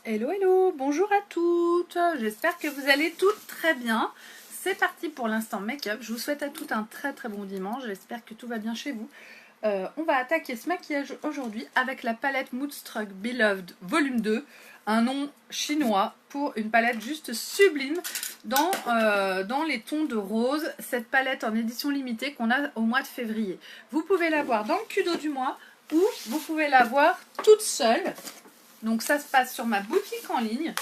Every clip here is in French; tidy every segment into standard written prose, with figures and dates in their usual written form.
Hello, hello, bonjour à toutes, j'espère que vous allez toutes très bien. C'est parti pour l'instant make-up, je vous souhaite à toutes un très très bon dimanche, j'espère que tout va bien chez vous. On va attaquer ce maquillage aujourd'hui avec la palette Moodstruck Beloved Volume 2, un nom chinois pour une palette juste sublime dans les tons de rose, cette palette en édition limitée qu'on a au mois de février. Vous pouvez la voir dans le Kudo du mois ou vous pouvez la voir toute seule. Donc ça se passe sur ma boutique en ligne.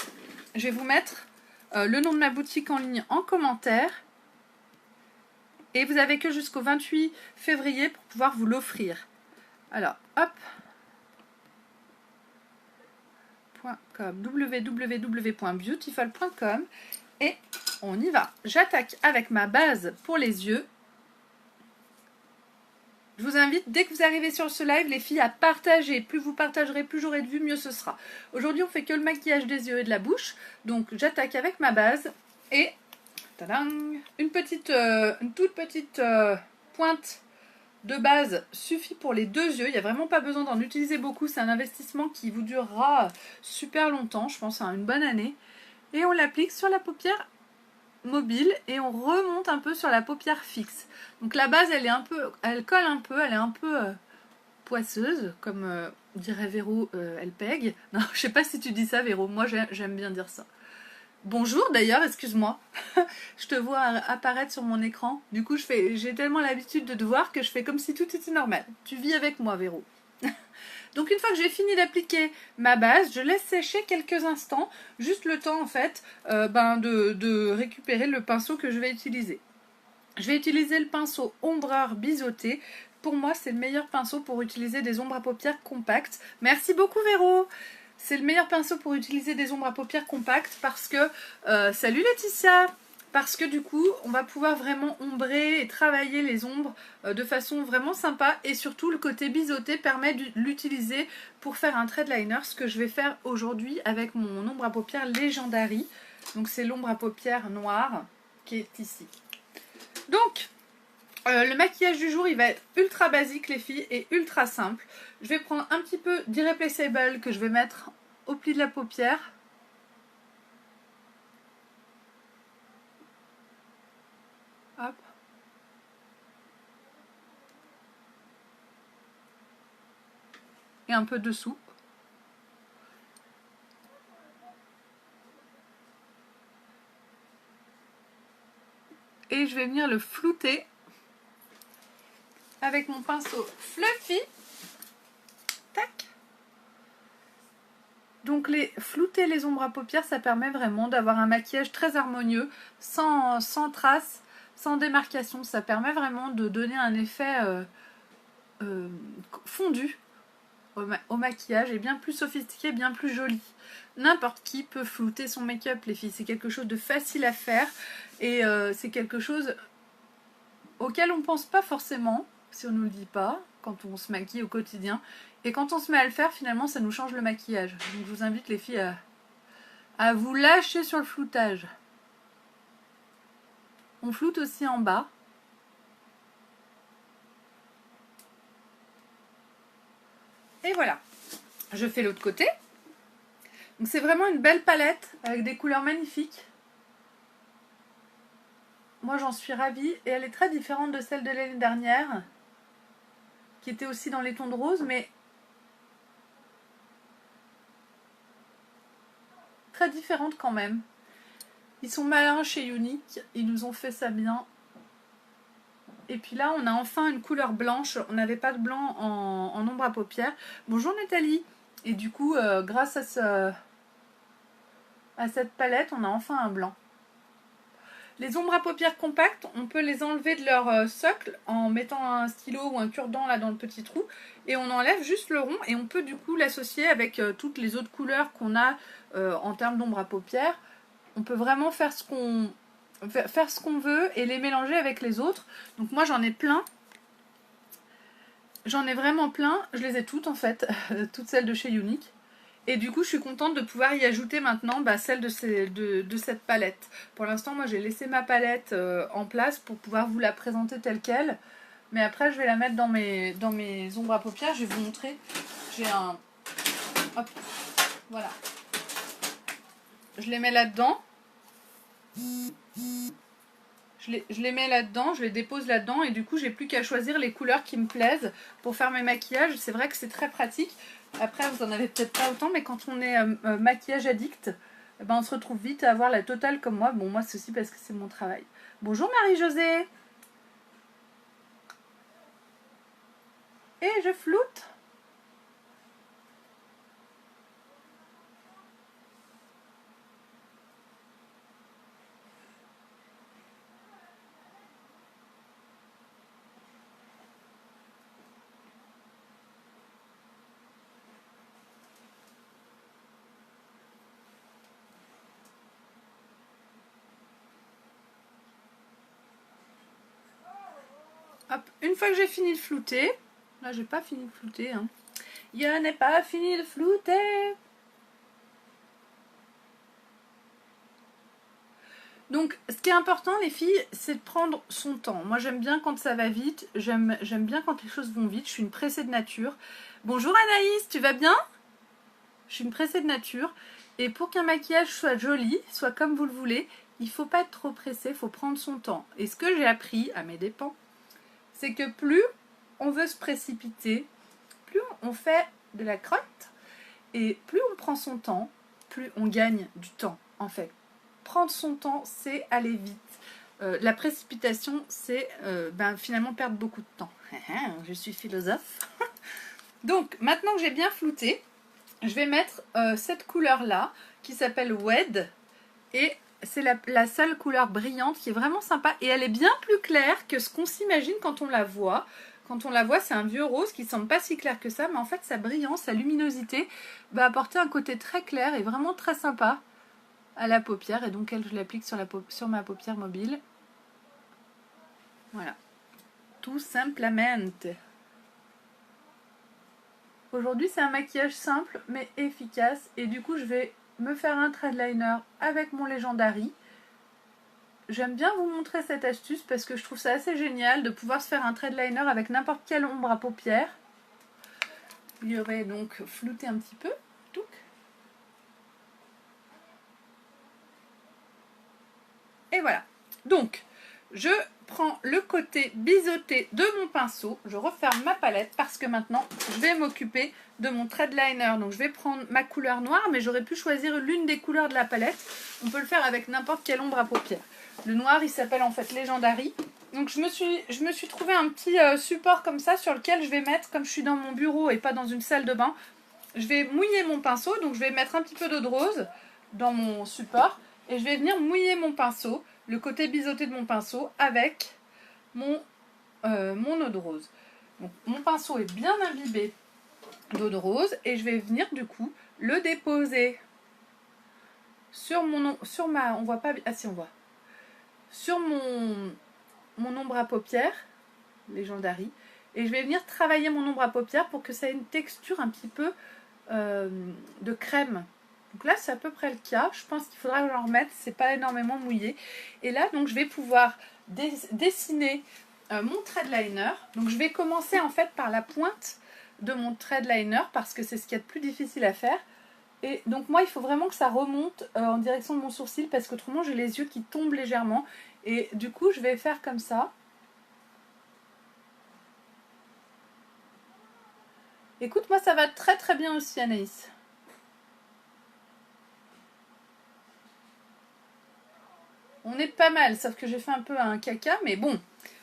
Je vais vous mettre le nom de ma boutique en ligne en commentaire. Et vous avez que jusqu'au 28 février pour pouvoir vous l'offrir. Alors, hop. www.beautiful.com et on y va. J'attaque avec ma base pour les yeux. Je vous invite, dès que vous arrivez sur ce live, les filles, à partager. Plus vous partagerez, plus j'aurai de vues, mieux ce sera. Aujourd'hui, on fait que le maquillage des yeux et de la bouche. Donc, j'attaque avec ma base. Et, tadam, une toute petite pointe de base suffit pour les deux yeux. Il n'y a vraiment pas besoin d'en utiliser beaucoup. C'est un investissement qui vous durera super longtemps. Je pense à une bonne année. Et on l'applique sur la paupière mobile et on remonte un peu sur la paupière fixe. Donc la base elle colle un peu, elle est un peu poisseuse, comme dirait Véro, elle pègue. Non, je sais pas si tu dis ça Véro, moi j'aime bien dire ça. Bonjour d'ailleurs, excuse-moi. Je te vois apparaître sur mon écran. Du coup j'ai tellement l'habitude de te voir que je fais comme si tout était normal. Tu vis avec moi Véro. Donc une fois que j'ai fini d'appliquer ma base, je laisse sécher quelques instants, juste le temps en fait de récupérer le pinceau que je vais utiliser. Je vais utiliser le pinceau ombreur biseauté. Pour moi, c'est le meilleur pinceau pour utiliser des ombres à paupières compactes. Merci beaucoup Véro. C'est le meilleur pinceau pour utiliser des ombres à paupières compactes parce que... salut Laetitia. Parce que du coup, on va pouvoir vraiment ombrer et travailler les ombres de façon vraiment sympa. Et surtout, le côté biseauté permet de l'utiliser pour faire un trait de liner. Ce que je vais faire aujourd'hui avec mon ombre à paupières Legendary. Donc c'est l'ombre à paupières noire qui est ici. Donc, le maquillage du jour, il va être ultra basique les filles et ultra simple. Je vais prendre un petit peu d'Irreplaceable que je vais mettre au pli de la paupière. Hop. Et un peu dessous. Et je vais venir le flouter avec mon pinceau Fluffy. Tac. Donc flouter les ombres à paupières, ça permet vraiment d'avoir un maquillage très harmonieux, sans traces, sans démarcation. Ça permet vraiment de donner un effet fondu au maquillage et bien plus sophistiqué, bien plus joli. N'importe qui peut flouter son make-up les filles, c'est quelque chose de facile à faire et c'est quelque chose auquel on pense pas forcément si on nous le dit pas quand on se maquille au quotidien, et quand on se met à le faire finalement ça nous change le maquillage. Donc je vous invite les filles à vous lâcher sur le floutage. On floute aussi en bas. Et voilà, je fais l'autre côté. Donc c'est vraiment une belle palette avec des couleurs magnifiques. Moi j'en suis ravie et elle est très différente de celle de l'année dernière qui était aussi dans les tons de rose, mais très différente quand même. Ils sont malins chez Unique, ils nous ont fait ça bien. Et puis là on a enfin une couleur blanche, on n'avait pas de blanc en ombre à paupières. Bonjour Nathalie. Et du coup grâce à cette palette on a enfin un blanc. Les ombres à paupières compactes, on peut les enlever de leur socle en mettant un stylo ou un cure-dent là dans le petit trou. Et on enlève juste le rond et on peut du coup l'associer avec toutes les autres couleurs qu'on a en termes d'ombre à paupières. On peut vraiment faire ce qu'on veut et les mélanger avec les autres. Donc moi j'en ai plein. J'en ai vraiment plein. Je les ai toutes en fait, toutes celles de chez Unique. Et du coup, je suis contente de pouvoir y ajouter maintenant celle de cette palette. Pour l'instant, moi, j'ai laissé ma palette en place pour pouvoir vous la présenter telle qu'elle. Mais après, je vais la mettre dans mes ombres à paupières. Je vais vous montrer. J'ai un... Hop. Voilà. je les mets là-dedans. Je les mets là-dedans, je les dépose là-dedans et du coup j'ai plus qu'à choisir les couleurs qui me plaisent pour faire mes maquillages. C'est vrai que c'est très pratique. Après vous en avez peut-être pas autant, mais quand on est maquillage addict, eh ben, on se retrouve vite à avoir la totale comme moi. Bon, moi c'est aussi parce que c'est mon travail. Bonjour Marie-Josée. Et je floute. Hop, une fois que j'ai fini de flouter, là j'ai pas fini de flouter, hein. Je n'ai pas fini de flouter. Donc, ce qui est important, les filles, c'est de prendre son temps. Moi, j'aime bien quand ça va vite. J'aime bien quand les choses vont vite. Je suis une pressée de nature. Bonjour Anaïs, tu vas bien? Je suis une pressée de nature. Et pour qu'un maquillage soit joli, soit comme vous le voulez, il ne faut pas être trop pressé, il faut prendre son temps. Et ce que j'ai appris, à mes dépens, c'est que plus on veut se précipiter, plus on fait de la crotte, et plus on prend son temps, plus on gagne du temps, en fait. Prendre son temps, c'est aller vite. La précipitation, c'est finalement perdre beaucoup de temps. Je suis philosophe. Donc, maintenant que j'ai bien flouté, je vais mettre cette couleur-là, qui s'appelle Wed, et c'est la seule couleur brillante qui est vraiment sympa, et elle est bien plus claire que ce qu'on s'imagine quand on la voit. Quand on la voit, c'est un vieux rose qui ne semble pas si clair que ça, mais en fait, sa brillance, sa luminosité va apporter un côté très clair et vraiment très sympa à la paupière. Et donc, je l'applique sur ma paupière mobile. Voilà. Tout simplement. Aujourd'hui, c'est un maquillage simple, mais efficace. Et du coup, je vais me faire un thread liner avec mon Legendary. J'aime bien vous montrer cette astuce parce que je trouve ça assez génial de pouvoir se faire un thread liner avec n'importe quelle ombre à paupières. Il y aurait donc flouté un petit peu. Touc. Et voilà. Donc, je prends le côté biseauté de mon pinceau. Je referme ma palette parce que maintenant, je vais m'occuper de mon thread liner. Donc, je vais prendre ma couleur noire, mais j'aurais pu choisir l'une des couleurs de la palette. On peut le faire avec n'importe quelle ombre à paupières. Le noir, il s'appelle en fait Legendary. Donc je me suis trouvé un petit support comme ça sur lequel je vais mettre, comme je suis dans mon bureau et pas dans une salle de bain, je vais mouiller mon pinceau. Donc je vais mettre un petit peu d'eau de rose dans mon support et je vais venir mouiller mon pinceau, le côté biseauté de mon pinceau avec mon eau de rose. Donc, mon pinceau est bien imbibé d'eau de rose et je vais venir du coup le déposer sur on voit pas, ah si on voit, sur mon ombre à paupières, Legendary, et je vais venir travailler mon ombre à paupières pour que ça ait une texture un petit peu de crème. Donc là, c'est à peu près le cas. Je pense qu'il faudra que j'en remette, c'est pas énormément mouillé. Et là, donc, je vais pouvoir dessiner mon thread liner. Donc, je vais commencer en fait par la pointe de mon thread liner parce que c'est ce qu'il y a de plus difficile à faire. Et donc moi, il faut vraiment que ça remonte en direction de mon sourcil parce qu'autrement, j'ai les yeux qui tombent légèrement. Et du coup, je vais faire comme ça. Écoute, moi, ça va très très bien aussi, Anaïs. On est pas mal, sauf que j'ai fait un peu un caca, mais bon.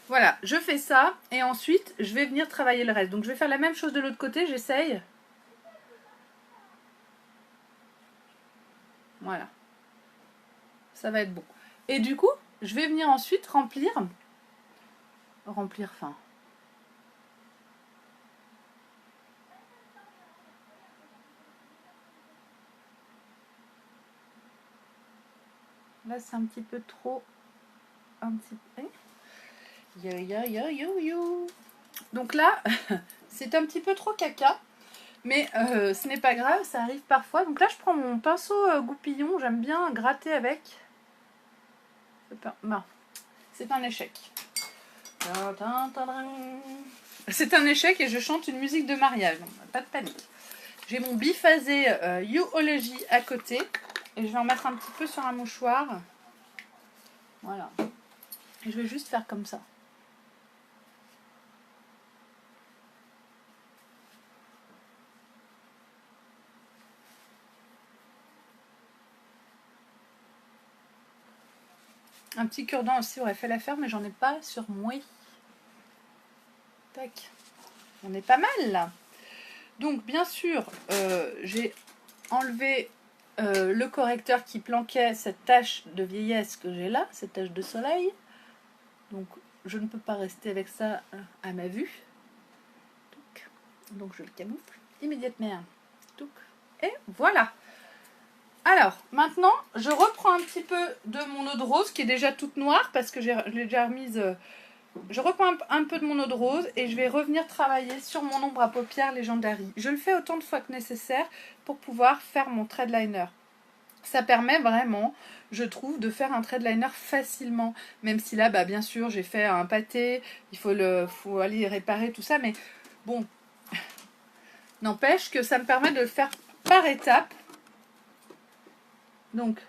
Voilà, je fais ça et ensuite, je vais venir travailler le reste. Donc, je vais faire la même chose de l'autre côté, j'essaye. Voilà. Ça va être bon. Et du coup, je vais venir ensuite remplir, enfin. Là, c'est un petit peu trop. Un petit peu. Yo yo yo yo yo. Donc là, c'est un petit peu trop caca. Mais ce n'est pas grave, ça arrive parfois. Donc là, je prends mon pinceau goupillon. J'aime bien gratter avec. C'est un échec. C'est un échec et je chante une musique de mariage. Donc, pas de panique. J'ai mon biphasé Youology à côté. Et je vais en mettre un petit peu sur un mouchoir. Voilà. Et je vais juste faire comme ça. Un petit cure-dent aussi aurait fait l'affaire, mais j'en ai pas sur moi. Tac. On est pas mal là. Donc bien sûr, j'ai enlevé le correcteur qui planquait cette tache de vieillesse que j'ai là, cette tache de soleil. Donc je ne peux pas rester avec ça à ma vue. Donc je le camoufle immédiatement. Et voilà. Alors maintenant je reprends un petit peu de mon eau de rose qui est déjà toute noire parce que je l'ai déjà remise. Je reprends un peu de mon eau de rose et je vais revenir travailler sur mon ombre à paupières Legendary. Je le fais autant de fois que nécessaire pour pouvoir faire mon thread liner. Ça permet vraiment, je trouve, de faire un thread liner facilement. Même si là, bah, bien sûr, j'ai fait un pâté, il faut aller réparer tout ça. Mais bon, n'empêche que ça me permet de le faire par étapes. Donc,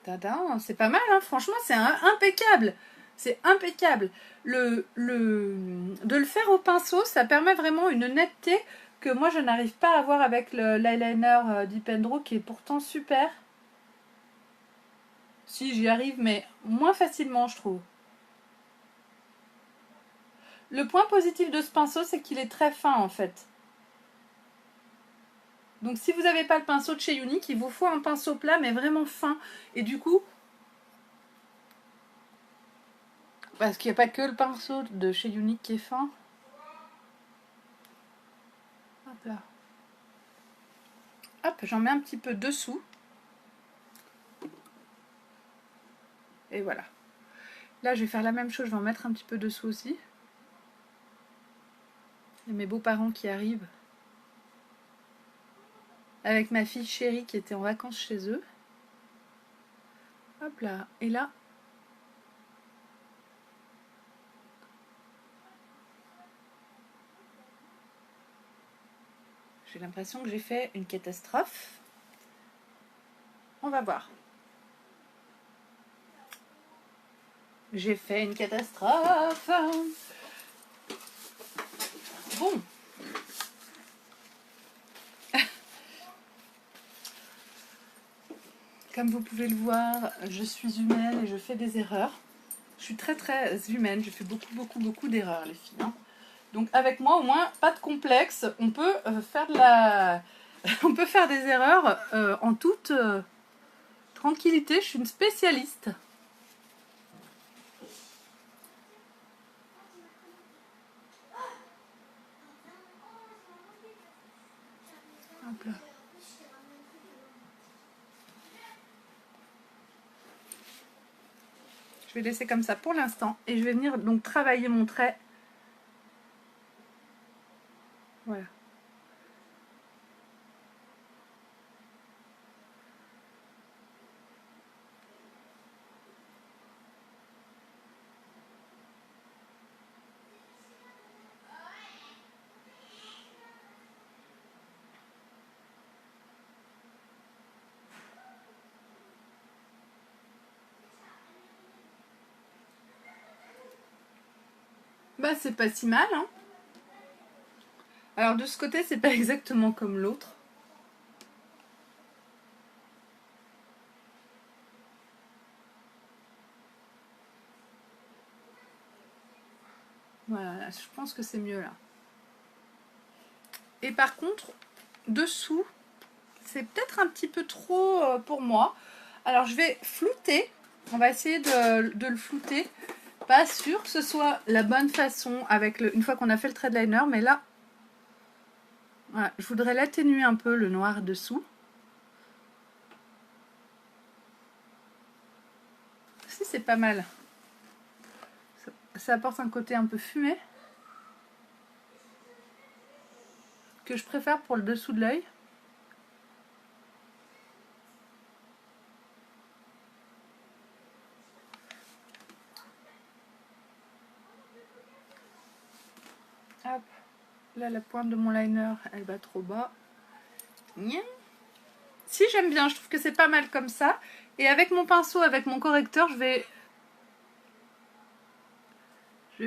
tadam, c'est pas mal, hein, franchement, c'est impeccable. C'est impeccable. De le faire au pinceau, ça permet vraiment une netteté que moi je n'arrive pas à avoir avec l'eyeliner Dip & Draw qui est pourtant super. Si j'y arrive, mais moins facilement, je trouve. Le point positif de ce pinceau, c'est qu'il est très fin en fait. Donc si vous n'avez pas le pinceau de chez Younique, il vous faut un pinceau plat mais vraiment fin. Et du coup, parce qu'il n'y a pas que le pinceau de chez Younique qui est fin. Hop là. Hop, j'en mets un petit peu dessous. Et voilà. Là, je vais faire la même chose, je vais en mettre un petit peu dessous aussi. Il y a mes beaux-parents qui arrivent. Avec ma fille chérie qui était en vacances chez eux. Hop là. Et là, j'ai l'impression que j'ai fait une catastrophe. On va voir. J'ai fait une catastrophe. Bon. Comme vous pouvez le voir, je suis humaine et je fais des erreurs. Je suis très très humaine, je fais beaucoup d'erreurs les filles. Hein. Donc avec moi au moins, pas de complexe, on peut faire on peut faire des erreurs en toute tranquillité, je suis une spécialiste. Hop là. Je vais laisser comme ça pour l'instant et je vais venir donc travailler mon trait. Voilà. Bah c'est pas si mal hein. Alors de ce côté c'est pas exactement comme l'autre. Voilà, je pense que c'est mieux là. Et par contre, dessous, c'est peut-être un petit peu trop pour moi. Alors je vais flouter. On va essayer de le flouter. Pas sûr que ce soit la bonne façon avec une fois qu'on a fait le thread liner. Mais là, voilà, je voudrais l'atténuer un peu le noir dessous. Si c'est pas mal. Ça apporte un côté un peu fumé. que je préfère pour le dessous de l'œil. Hop. Là, la pointe de mon liner, elle va trop bas. Si, j'aime bien, je trouve que c'est pas mal comme ça. Et avec mon pinceau, avec mon correcteur, je vais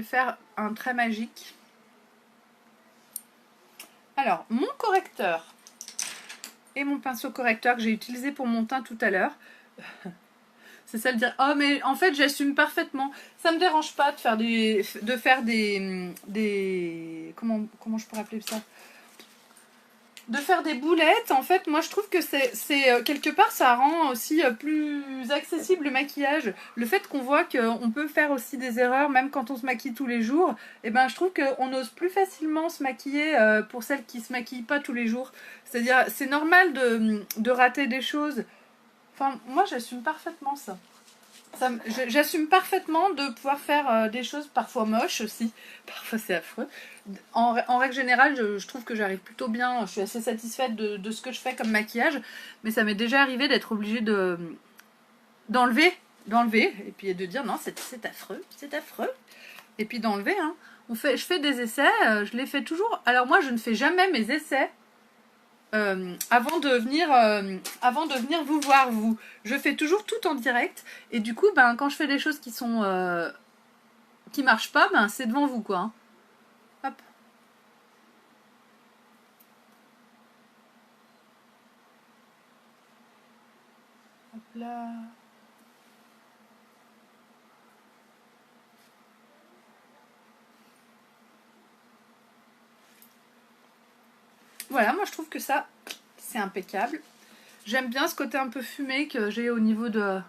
faire un trait magique. Alors, mon correcteur et mon pinceau correcteur que j'ai utilisé pour mon teint tout à l'heure. C'est ça le dire. Oh, mais en fait, j'assume parfaitement. Ça me dérange pas de faire des comment je pourrais appeler ça? De faire des boulettes. En fait, moi, je trouve que c'est quelque part, ça rend aussi plus accessible le maquillage. Le fait qu'on voit qu'on peut faire aussi des erreurs, même quand on se maquille tous les jours, et ben, je trouve qu'on ose plus facilement se maquiller pour celles qui se maquillent pas tous les jours. C'est-à-dire, c'est normal de rater des choses. Enfin, moi, j'assume parfaitement ça. J'assume parfaitement de pouvoir faire des choses parfois moches aussi. Parfois, c'est affreux. En règle générale, je trouve que j'arrive plutôt bien. Je suis assez satisfaite de ce que je fais comme maquillage. Mais ça m'est déjà arrivé d'être obligée d'enlever. Et puis de dire non, c'est affreux, c'est affreux. Et puis d'enlever. Hein. Je fais des essais, je les fais toujours. Alors moi, je ne fais jamais mes essais avant de venir vous voir, vous. Je fais toujours tout en direct. Et du coup, ben, quand je fais des choses qui marchent pas, ben, c'est devant vous, quoi. Hein. Hop. Hop là. Voilà, moi je trouve que ça, c'est impeccable. J'aime bien ce côté un peu fumé que j'ai au niveau de...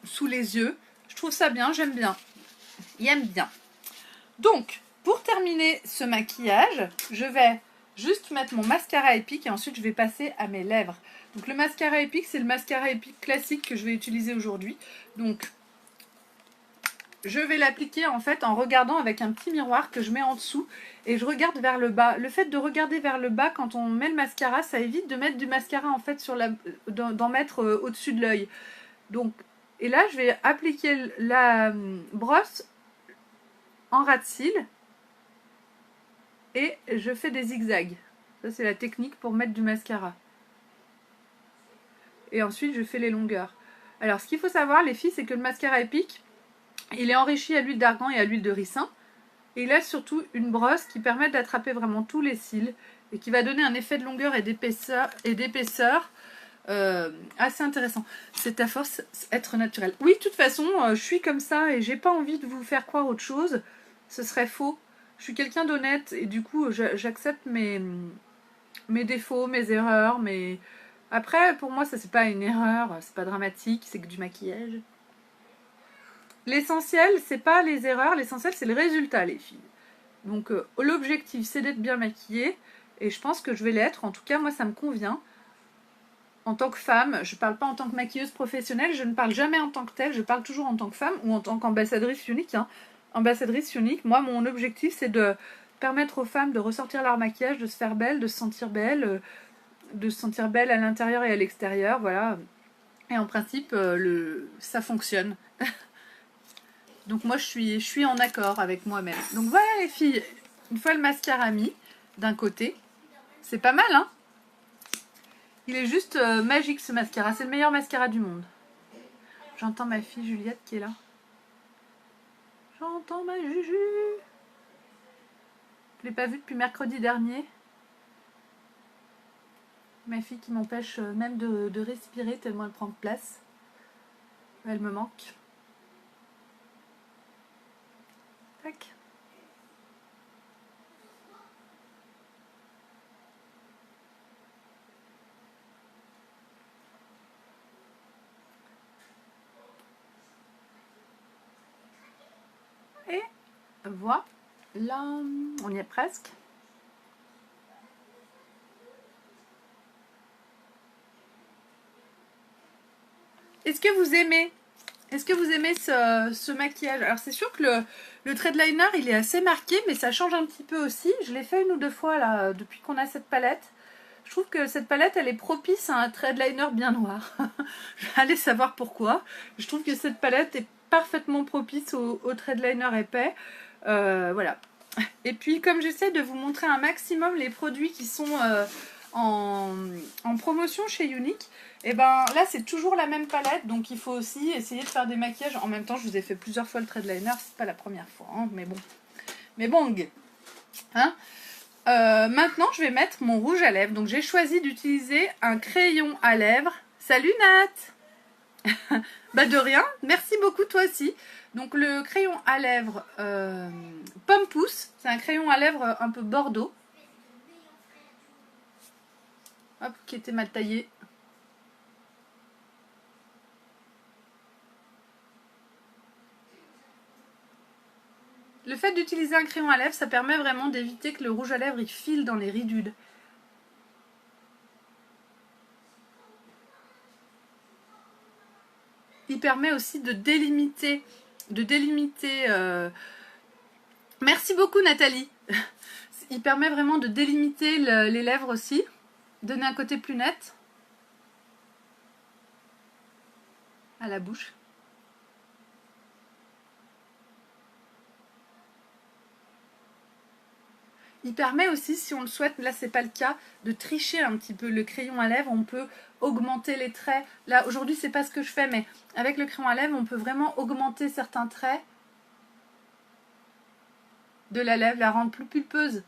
sous les yeux. Je trouve ça bien, j'aime bien. Il aime bien. Donc, pour terminer ce maquillage, je vais juste mettre mon mascara épique et ensuite je vais passer à mes lèvres. Donc le mascara épique, c'est le mascara épique classique que je vais utiliser aujourd'hui. Donc, je vais l'appliquer en fait en regardant avec un petit miroir que je mets en dessous et je regarde vers le bas. Le fait de regarder vers le bas quand on met le mascara, ça évite de mettre du mascara en fait d'en mettre au-dessus de l'œil. Donc, et là je vais appliquer la brosse en ras de cils et je fais des zigzags. Ça c'est la technique pour mettre du mascara. Et ensuite je fais les longueurs. Alors ce qu'il faut savoir les filles, c'est que le mascara épique, il est enrichi à l'huile d'argan et à l'huile de ricin. Et il a surtout une brosse qui permet d'attraper vraiment tous les cils et qui va donner un effet de longueur et d'épaisseur assez intéressant. C'est à force être naturel. Oui, de toute façon, je suis comme ça et j'ai pas envie de vous faire croire autre chose. Ce serait faux. Je suis quelqu'un d'honnête et du coup, j'accepte mes défauts, mes erreurs. Après, pour moi, ça c'est pas une erreur, c'est pas dramatique, c'est que du maquillage. L'essentiel, c'est pas les erreurs, l'essentiel, c'est le résultat, les filles. Donc, l'objectif, c'est d'être bien maquillée. Et je pense que je vais l'être. En tout cas, moi, ça me convient. En tant que femme, je parle pas en tant que maquilleuse professionnelle. Je ne parle jamais en tant que telle. Je parle toujours en tant que femme ou en tant qu'ambassadrice unique. Hein. Ambassadrice unique, moi, mon objectif, c'est de permettre aux femmes de ressortir leur maquillage, de se faire belle, de se sentir belle à l'intérieur et à l'extérieur. Voilà. Et en principe, ça fonctionne. Donc moi, je suis en accord avec moi-même. Donc voilà les filles, une fois le mascara mis d'un côté, c'est pas mal, hein. Il est juste magique ce mascara, c'est le meilleur mascara du monde. J'entends ma fille Juliette qui est là. J'entends ma Juju. Je l'ai pas vue depuis mercredi dernier. Ma fille qui m'empêche même de respirer tellement elle prend de place. Elle me manque. Tac. Et voilà, on y est presque. Est-ce que vous aimez Est-ce que vous aimez ce maquillage? Alors c'est sûr que le trait de liner il est assez marqué, mais ça change un petit peu aussi. Je l'ai fait 1 ou 2 fois là depuis qu'on a cette palette. Je trouve que cette palette elle est propice à un trait de liner bien noir. Je vais aller savoir pourquoi. Je trouve que cette palette est parfaitement propice au trait de liner épais. Voilà. Et puis comme j'essaie de vous montrer un maximum les produits qui sont en promotion chez Younique, et ben là c'est toujours la même palette, donc il faut aussi essayer de faire des maquillages. En même temps je vous ai fait plusieurs fois le trait de liner, c'est pas la première fois, hein, mais bon hein. Maintenant je vais mettre mon rouge à lèvres, donc j'ai choisi d'utiliser un crayon à lèvres. Salut Nat. Bah de rien, merci beaucoup toi aussi. Donc le crayon à lèvres Pomme Pousse, c'est un crayon à lèvres un peu bordeaux. Hop, qui était mal taillé. Le fait d'utiliser un crayon à lèvres, ça permet vraiment d'éviter que le rouge à lèvres il file dans les ridules. Il permet aussi de délimiter. Merci beaucoup Nathalie. Il permet vraiment de délimiter les lèvres aussi. Donner un côté plus net à la bouche. Il permet aussi, si on le souhaite, là c'est pas le cas, de tricher un petit peu. Le crayon à lèvres, on peut augmenter les traits. Là aujourd'hui c'est pas ce que je fais, mais avec le crayon à lèvres, on peut vraiment augmenter certains traits de la lèvre, la rendre plus pulpeuse.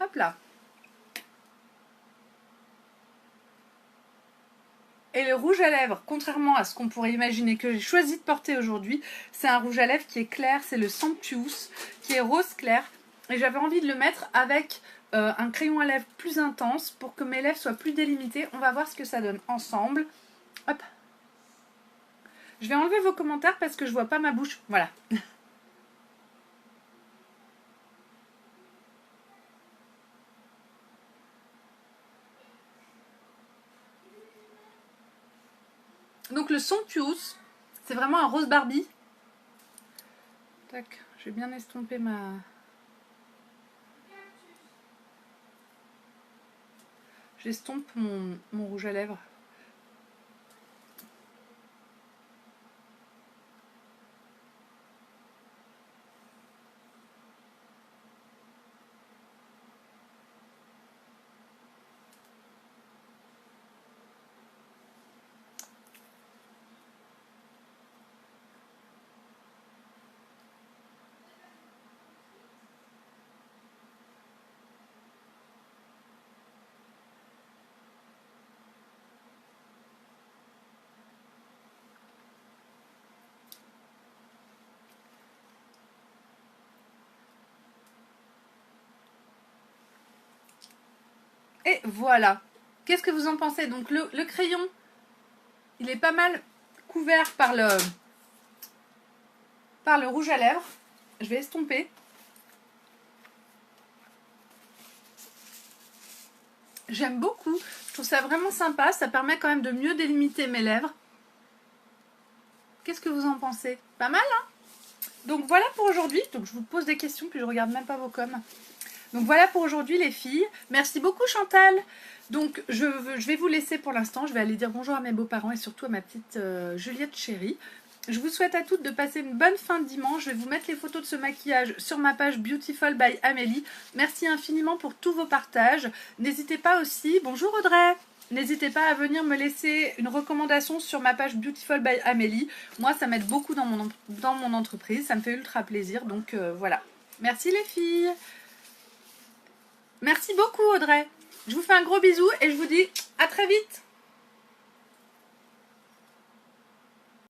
Hop là. Et le rouge à lèvres, contrairement à ce qu'on pourrait imaginer que j'ai choisi de porter aujourd'hui, c'est un rouge à lèvres qui est clair, c'est le Sanctuous, qui est rose clair. Et j'avais envie de le mettre avec un crayon à lèvres plus intense pour que mes lèvres soient plus délimitées. On va voir ce que ça donne ensemble. Hop. Je vais enlever vos commentaires parce que je vois pas ma bouche. Voilà. Donc le Sanctuous, c'est vraiment un rose Barbie. Tac, je vais bien estomper ma... J'estompe mon rouge à lèvres. Et voilà. Qu'est-ce que vous en pensez? Donc le crayon, il est pas mal couvert par le rouge à lèvres. Je vais estomper. J'aime beaucoup. Je trouve ça vraiment sympa. Ça permet quand même de mieux délimiter mes lèvres. Qu'est-ce que vous en pensez? Pas mal, hein? Donc voilà pour aujourd'hui. Donc je vous pose des questions puis je regarde même pas vos coms. Donc voilà pour aujourd'hui les filles. Merci beaucoup Chantal. Donc je vais vous laisser pour l'instant. Je vais aller dire bonjour à mes beaux-parents et surtout à ma petite Juliette chérie. Je vous souhaite à toutes de passer une bonne fin de dimanche. Je vais vous mettre les photos de ce maquillage sur ma page Beautiful by Amélie. Merci infiniment pour tous vos partages. N'hésitez pas aussi, bonjour Audrey, n'hésitez pas à venir me laisser une recommandation sur ma page Beautiful by Amélie. Moi, ça m'aide beaucoup dans mon entreprise. Ça me fait ultra plaisir. Donc voilà. Merci les filles. Merci beaucoup Audrey. Je vous fais un gros bisou et je vous dis à très vite.